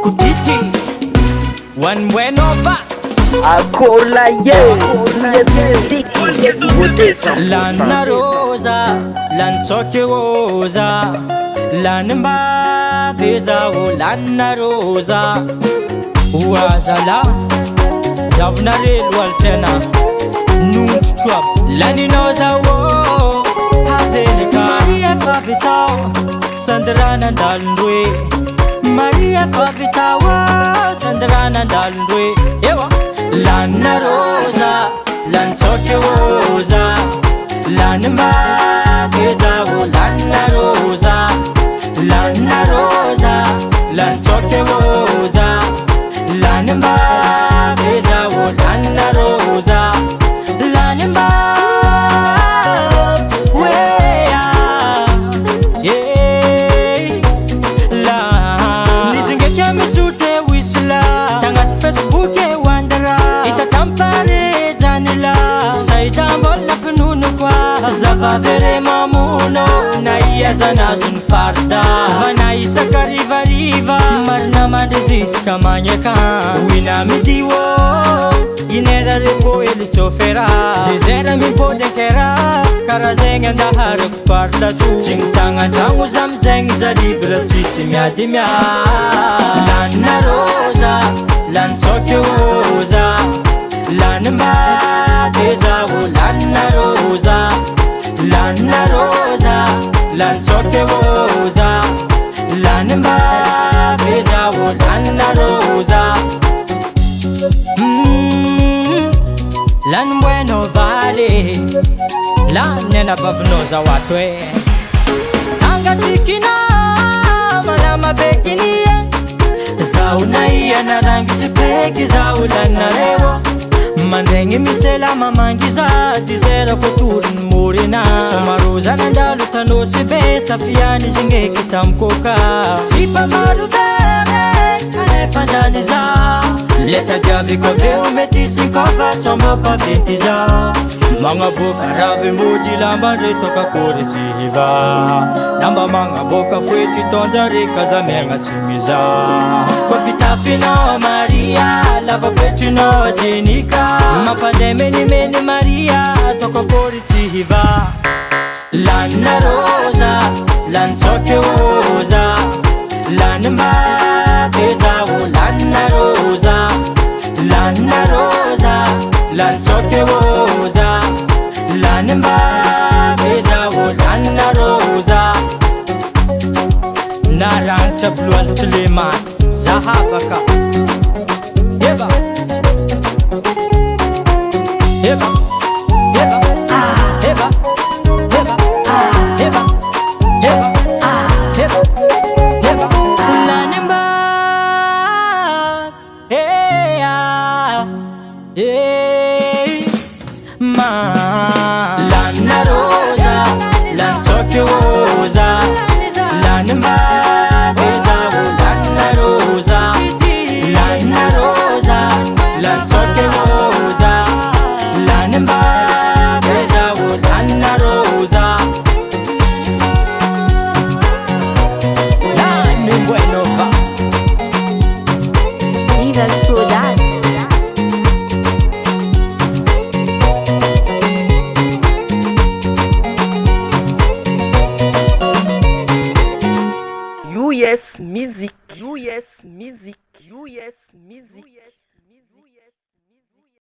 KOTITI One Wenova Akola ye Lana rosa Lanzoke rosa Lanimbavi zao Lana rosa Uazala Zavnarelu altena Nunchuab Laninoza wo Hazelika Maria Favitao Sandrana Dalndwe Maria Favitawa Sandrana Dalndwe Ewa Lana rosa Lanzoke rosa Lanimbavi zao Lana rosa Lana rosa Lanzoke rosa Lanimbavi zao Lana rosa Lanimbavi Facebook wandera ita tampare zanila saida bolla kununu kwa zava vere mamuno na iya zanazun farda vana isa kariva riva marna madezis kamanyaka wina midiwo inera repo ele sofera desera mi podekera karazenga ndaharuk parda tu cingtanga tangu zamzeng jadi beratisi miadimya Lana rosa Lanzoke rosa Lanimbavi zao Lana rosa Lana rosa Lanzoke rosa Lanimbavi zao Lana rosa Lan bueno vale Lan nena bavnoza watwe Tanga tikina Malama bekini Zauna iya na rangi tupeki zaula na rewa Mandengi misela mamangiza Tizera kuturin murina Somaruza na dalu tano sibe Safiani zinge kitamkoka Sipa maru bebe Anefandaniza Leta javi kove umetisi kova Chombo pavitiza Manga boka ravi mudi lamba retoka KOTITI Namba manga boka fweti tonja rika za menga chimiza Kwa fitafi no Maria Lava petu no jenika Mapandeme ni meni Maria Toko KOTITI Lana rosa Lanzoke rosa Lanimbavi zao Lana rosa Lana rosa Lanzoke rosa Lanimbavi zao Lana rosa Naranta blual tuleman Zahabaka Heba Heba Heba Heba Heba Heba Heba Heba Heba Lanimbavi Lana rosa Lanzoke rosa Lanimbavi zao Lana rosa Lana rosa Lanzoke rosa Lanimbavi zao Lana rosa Lanimbuenova Divas Products US Music, US Music, US Music.